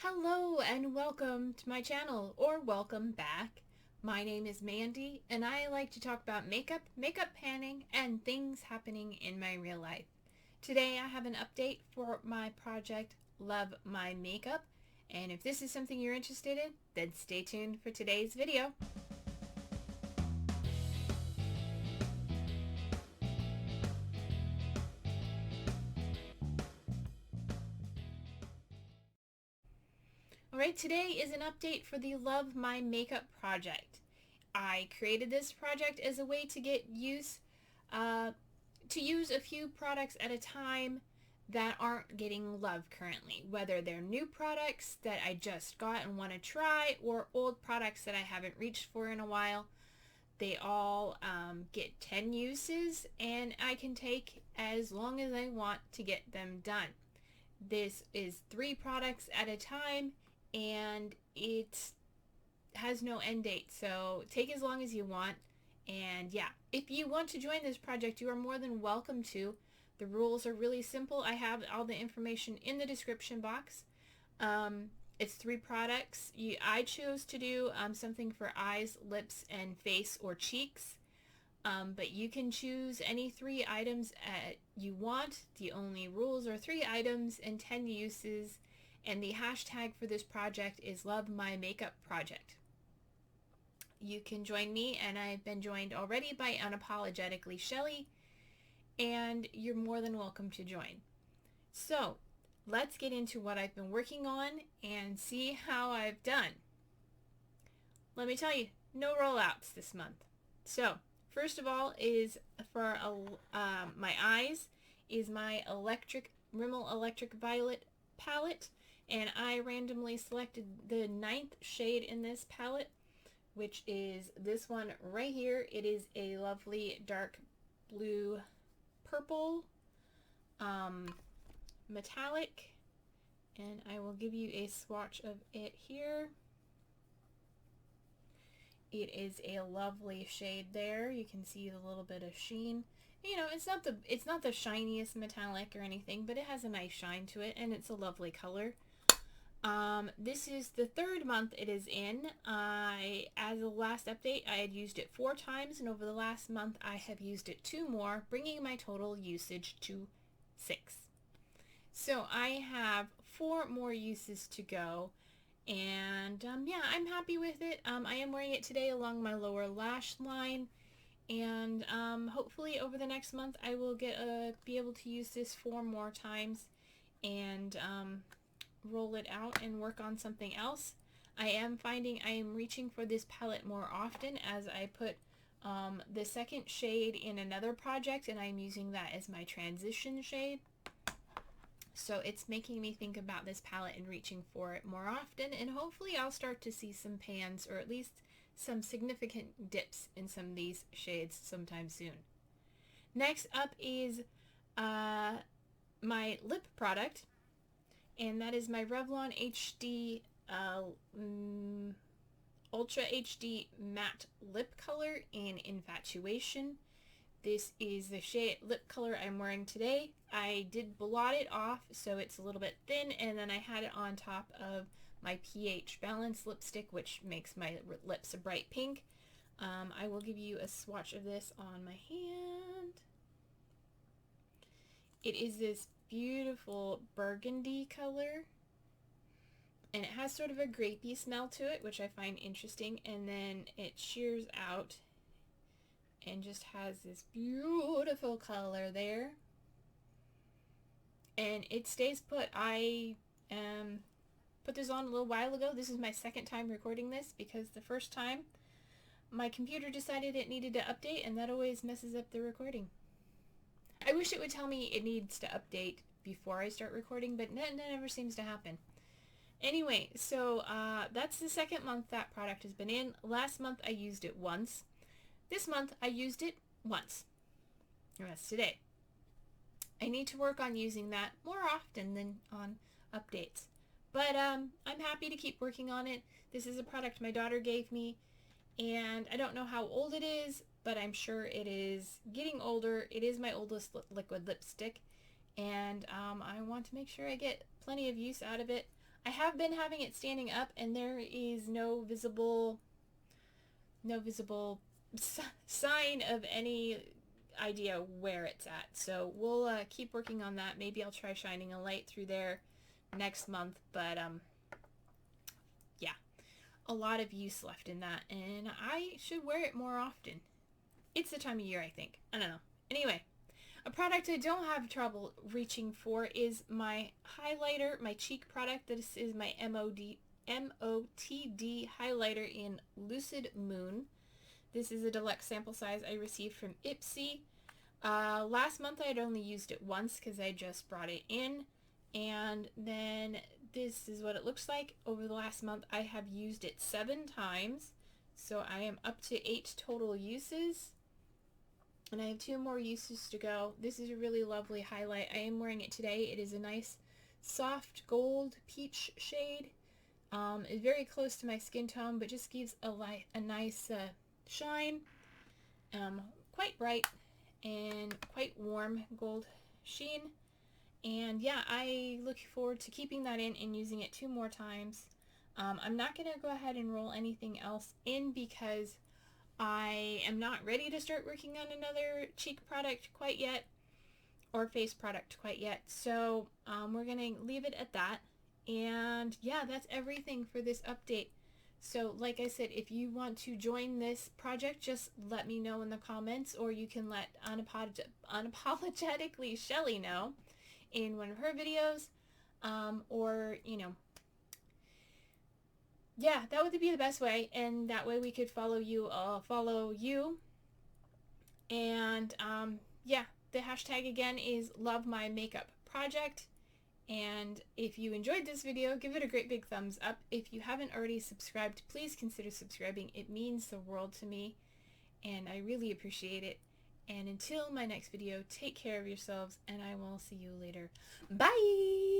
Hello and welcome to my channel, or welcome back. My name is Mandy and I like to talk about makeup panning, and things happening in my real life. Today I have an update for my project Love My Makeup, and if this is something you're interested in, then stay tuned for today's video. Alright, today is an update for the Love My Makeup project. I created this project as a way to get use a few products at a time that aren't getting love currently, whether they're new products that I just got and want to try, or old products that I haven't reached for in a while. They all get 10 uses, and I can take as long as I want to get them done. This is 3 products at a time, and it has no end date, so take as long as you want. And yeah, if you want to join this project, you are more than welcome to. The rules are really simple. I have all the information in the description box. It's 3 products. I chose to do something for eyes, lips, and face or cheeks. But you can choose any 3 items you want. The only rules are 3 items and 10 uses, and the hashtag for this project is lovemymakeupproject. You can join me, and I've been joined already by Unapologetically Shelly, and you're more than welcome to join. So let's get into what I've been working on and see how I've done. Let me tell you, no rollouts this month. So first of all is for my eyes is my Rimmel Electric Violet palette, and I randomly selected the 9th shade in this palette, which is this one right here. It is a lovely dark blue purple metallic, and I will give you a swatch of it here. It is a lovely shade there. You can see the little bit of sheen. You know, it's not the shiniest metallic or anything, but it has a nice shine to it, and it's a lovely color. This is the 3rd month it is in. As a last update, I had used it 4 times, and over the last month I have used it 2 more, bringing my total usage to 6. So I have 4 more uses to go, and yeah, I'm happy with it. I am wearing it today along my lower lash line, and hopefully over the next month I will be able to use this 4 more times and roll it out and work on something else. I am finding I am reaching for this palette more often as I put the 2nd shade in another project, and I'm using that as my transition shade. So it's making me think about this palette and reaching for it more often, and hopefully I'll start to see some pans, or at least some significant dips in some of these shades sometime soon. Next up is my lip product, and that is my Revlon HD Ultra HD Matte Lip Color in Infatuation. This is the shade lip color I'm wearing today. I did blot it off so it's a little bit thin, and then I had it on top of my pH Balance lipstick, which makes my lips a bright pink. I will give you a swatch of this on my hand. It is this beautiful burgundy color, and it has sort of a grapey smell to it, which I find interesting, and then it shears out and just has this beautiful color there, and it stays put. I put this on a little while ago. This is my 2nd time recording this, because the first time my computer decided it needed to update, and that always messes up the recording. I wish it would tell me it needs to update before I start recording, but that never seems to happen. Anyway, so that's the 2nd month that product has been in. Last month I used it once. This month I used it once, and that's today. I need to work on using that more often than on updates, but I'm happy to keep working on it. This is a product my daughter gave me, and I don't know how old it is, but I'm sure it is getting older. It is my oldest liquid lipstick, and I want to make sure I get plenty of use out of it. I have been having it standing up, and there is no visible sign of any idea where it's at. So we'll keep working on that. Maybe I'll try shining a light through there next month, but yeah, a lot of use left in that, and I should wear it more often. It's the time of year, I think. I don't know. Anyway, a product I don't have trouble reaching for is my highlighter, my cheek product. This is my MOTD highlighter in Lucid Moon. This is a deluxe sample size I received from Ipsy. Last month I had only used it once because I just brought it in, and then this is what it looks like. Over the last month I have used it 7 times, so I am up to 8 total uses, and I have 2 more uses to go. This is a really lovely highlight. I am wearing it today. It is a nice soft gold peach shade. It's very close to my skin tone, but just gives a nice shine, quite bright and quite warm gold sheen. And yeah, I look forward to keeping that in and using it 2 more times. I'm not going to go ahead and roll anything else in because I am not ready to start working on another cheek product quite yet, or face product quite yet. So we're going to leave it at that. And yeah, that's everything for this update. So like I said, if you want to join this project, just let me know in the comments, or you can let unapologetically Shelly know in one of her videos, or, you know, yeah, that would be the best way, and that way we could follow you, and yeah, the hashtag again is lovemymakeupproject. And if you enjoyed this video, give it a great big thumbs up. If you haven't already subscribed, please consider subscribing. It means the world to me, and I really appreciate it. And until my next video, take care of yourselves, and I will see you later. Bye!